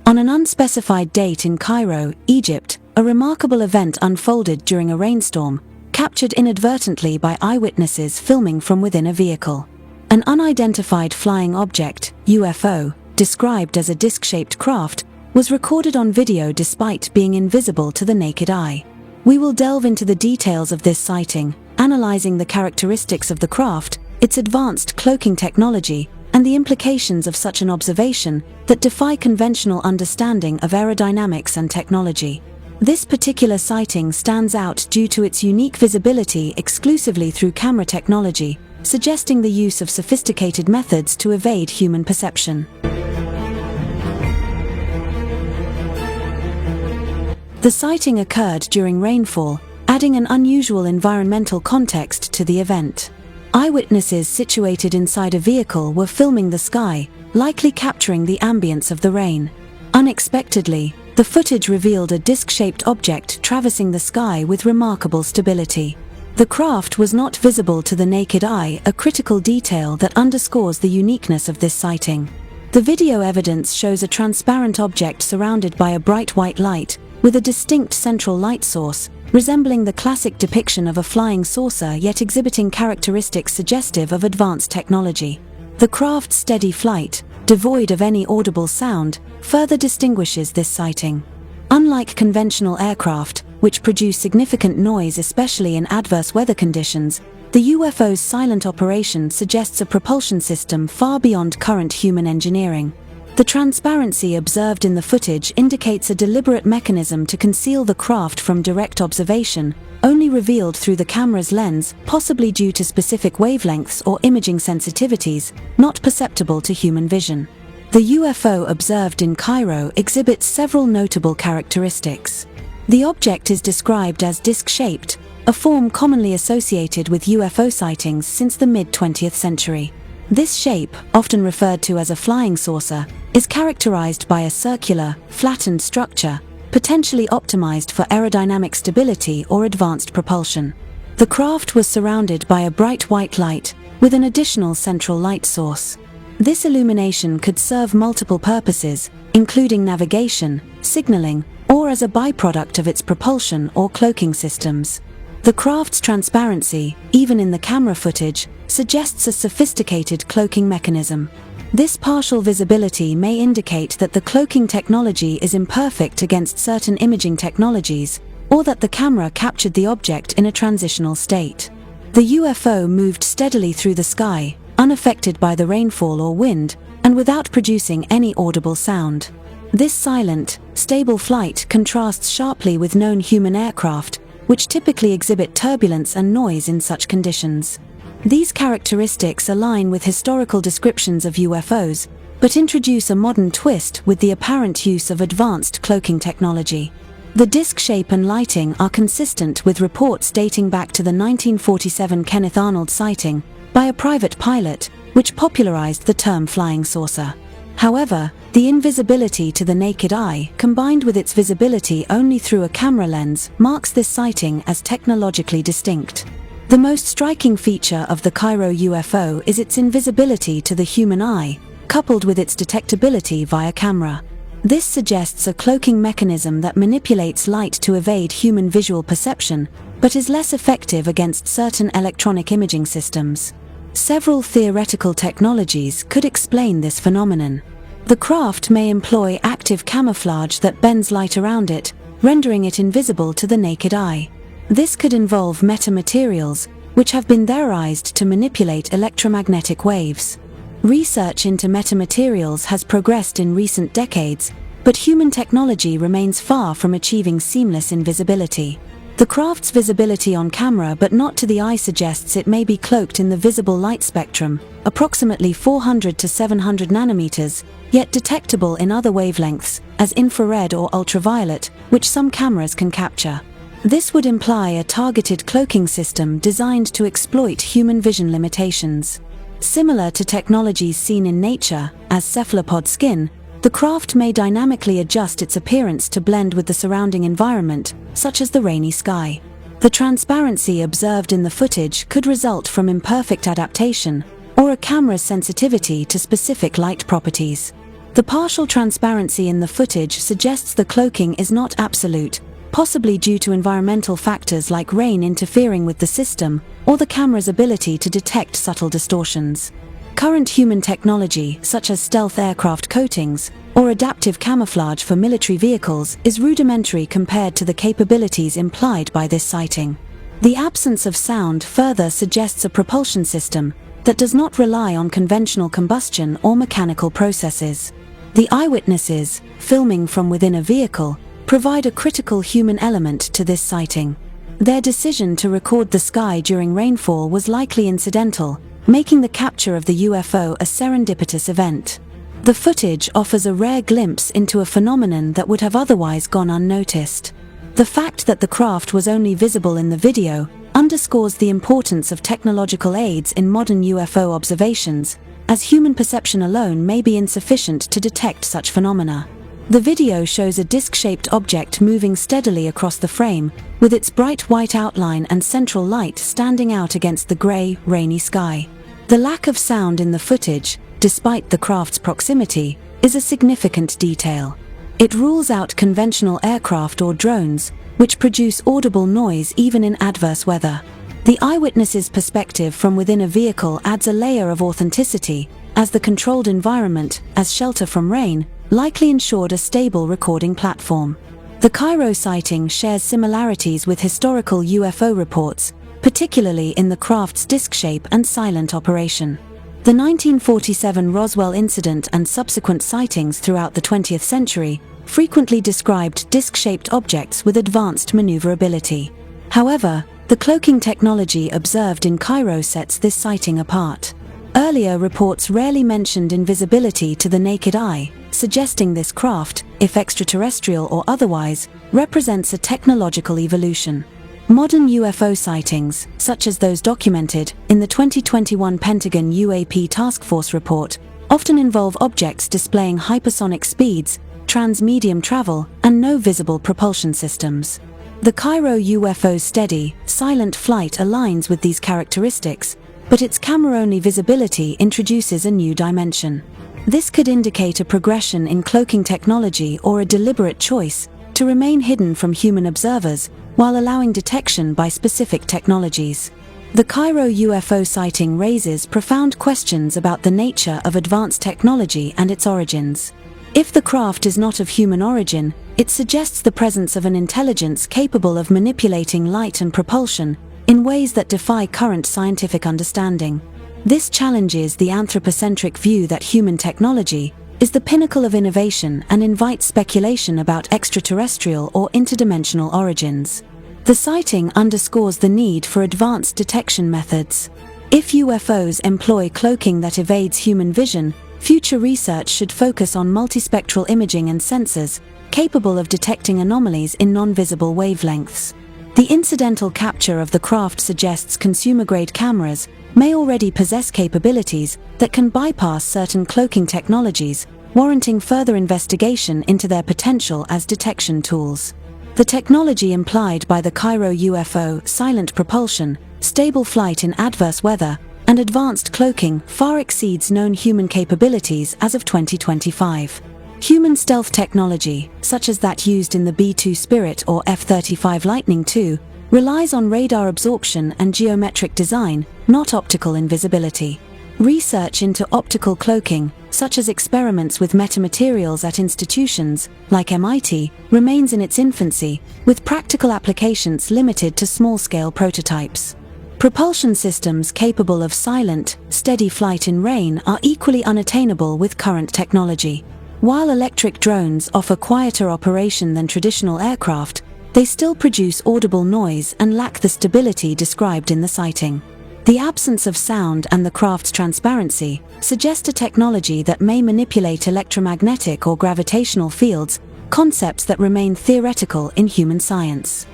On an unspecified date in Cairo, Egypt, a remarkable event unfolded during a rainstorm, captured inadvertently by eyewitnesses filming from within a vehicle. An unidentified flying object, UFO, described as a disc-shaped craft, was recorded on video despite being invisible to the naked eye. We will delve into the details of this sighting, analyzing the characteristics of the craft, its advanced cloaking technology, and the implications of such an observation that defy conventional understanding of aerodynamics and technology. This particular sighting stands out due to its unique visibility exclusively through camera technology, suggesting the use of sophisticated methods to evade human perception. The sighting occurred during rainfall, adding an unusual environmental context to the event. Eyewitnesses situated inside a vehicle were filming the sky, likely capturing the ambience of the rain. Unexpectedly, the footage revealed a disc-shaped object traversing the sky with remarkable stability. The craft was not visible to the naked eye, a critical detail that underscores the uniqueness of this sighting. The video evidence shows a transparent object surrounded by a bright white light, with a distinct central light source, resembling the classic depiction of a flying saucer yet exhibiting characteristics suggestive of advanced technology. The craft's steady flight, devoid of any audible sound, further distinguishes this sighting. Unlike conventional aircraft, which produce significant noise especially in adverse weather conditions, the UFO's silent operation suggests a propulsion system far beyond current human engineering. The transparency observed in the footage indicates a deliberate mechanism to conceal the craft from direct observation, only revealed through the camera's lens, possibly due to specific wavelengths or imaging sensitivities, not perceptible to human vision. The UFO observed in Cairo exhibits several notable characteristics. The object is described as disc-shaped, a form commonly associated with UFO sightings since the mid-20th century. This shape, often referred to as a flying saucer, is characterized by a circular, flattened structure, potentially optimized for aerodynamic stability or advanced propulsion. The craft was surrounded by a bright white light, with an additional central light source. This illumination could serve multiple purposes, including navigation, signaling, or as a byproduct of its propulsion or cloaking systems. The craft's transparency, even in the camera footage, suggests a sophisticated cloaking mechanism. This partial visibility may indicate that the cloaking technology is imperfect against certain imaging technologies, or that the camera captured the object in a transitional state. The UFO moved steadily through the sky, unaffected by the rainfall or wind, and without producing any audible sound. This silent, stable flight contrasts sharply with known human aircraft, which typically exhibit turbulence and noise in such conditions. These characteristics align with historical descriptions of UFOs, but introduce a modern twist with the apparent use of advanced cloaking technology. The disc shape and lighting are consistent with reports dating back to the 1947 Kenneth Arnold sighting by a private pilot, which popularized the term flying saucer. However, the invisibility to the naked eye, combined with its visibility only through a camera lens, marks this sighting as technologically distinct. The most striking feature of the Cairo UFO is its invisibility to the human eye, coupled with its detectability via camera. This suggests a cloaking mechanism that manipulates light to evade human visual perception, but is less effective against certain electronic imaging systems. Several theoretical technologies could explain this phenomenon. The craft may employ active camouflage that bends light around it, rendering it invisible to the naked eye. This could involve metamaterials, which have been theorized to manipulate electromagnetic waves. Research into metamaterials has progressed in recent decades, but human technology remains far from achieving seamless invisibility. The craft's visibility on camera but not to the eye suggests it may be cloaked in the visible light spectrum, approximately 400 to 700 nanometers, yet detectable in other wavelengths, as infrared or ultraviolet, which some cameras can capture. This would imply a targeted cloaking system designed to exploit human vision limitations. Similar to technologies seen in nature, as cephalopod skin, the craft may dynamically adjust its appearance to blend with the surrounding environment, such as the rainy sky. The transparency observed in the footage could result from imperfect adaptation, or a camera's sensitivity to specific light properties. The partial transparency in the footage suggests the cloaking is not absolute, possibly due to environmental factors like rain interfering with the system or the camera's ability to detect subtle distortions. Current human technology, such as stealth aircraft coatings or adaptive camouflage for military vehicles, is rudimentary compared to the capabilities implied by this sighting. The absence of sound further suggests a propulsion system that does not rely on conventional combustion or mechanical processes. The eyewitnesses, filming from within a vehicle, provide a critical human element to this sighting. Their decision to record the sky during rainfall was likely incidental, making the capture of the UFO a serendipitous event. The footage offers a rare glimpse into a phenomenon that would have otherwise gone unnoticed. The fact that the craft was only visible in the video underscores the importance of technological aids in modern UFO observations, as human perception alone may be insufficient to detect such phenomena. The video shows a disc-shaped object moving steadily across the frame, with its bright white outline and central light standing out against the grey, rainy sky. The lack of sound in the footage, despite the craft's proximity, is a significant detail. It rules out conventional aircraft or drones, which produce audible noise even in adverse weather. The eyewitness's perspective from within a vehicle adds a layer of authenticity, as the controlled environment, as shelter from rain, likely ensured a stable recording platform. The Cairo sighting shares similarities with historical UFO reports, particularly in the craft's disc shape and silent operation. The 1947 Roswell incident and subsequent sightings throughout the 20th century frequently described disc-shaped objects with advanced maneuverability. However, the cloaking technology observed in Cairo sets this sighting apart. Earlier reports rarely mentioned invisibility to the naked eye, suggesting this craft, if extraterrestrial or otherwise, represents a technological evolution. Modern UFO sightings, such as those documented in the 2021 Pentagon UAP Task Force report, often involve objects displaying hypersonic speeds, trans-medium travel, and no visible propulsion systems. The Cairo UFO's steady, silent flight aligns with these characteristics, but its camera-only visibility introduces a new dimension. This could indicate a progression in cloaking technology or a deliberate choice to remain hidden from human observers while allowing detection by specific technologies. The Cairo UFO sighting raises profound questions about the nature of advanced technology and its origins. If the craft is not of human origin, it suggests the presence of an intelligence capable of manipulating light and propulsion in ways that defy current scientific understanding. This challenges the anthropocentric view that human technology is the pinnacle of innovation and invites speculation about extraterrestrial or interdimensional origins. The sighting underscores the need for advanced detection methods. If UFOs employ cloaking that evades human vision, future research should focus on multispectral imaging and sensors capable of detecting anomalies in non-visible wavelengths. The incidental capture of the craft suggests consumer-grade cameras may already possess capabilities that can bypass certain cloaking technologies, warranting further investigation into their potential as detection tools. The technology implied by the Cairo UFO, silent propulsion, stable flight in adverse weather, and advanced cloaking far exceeds known human capabilities as of 2025. Human stealth technology, such as that used in the B-2 Spirit or F-35 Lightning II, relies on radar absorption and geometric design, not optical invisibility. Research into optical cloaking, such as experiments with metamaterials at institutions, like MIT, remains in its infancy, with practical applications limited to small-scale prototypes. Propulsion systems capable of silent, steady flight in rain are equally unattainable with current technology. While electric drones offer quieter operation than traditional aircraft, they still produce audible noise and lack the stability described in the sighting. The absence of sound and the craft's transparency suggest a technology that may manipulate electromagnetic or gravitational fields, concepts that remain theoretical in human science.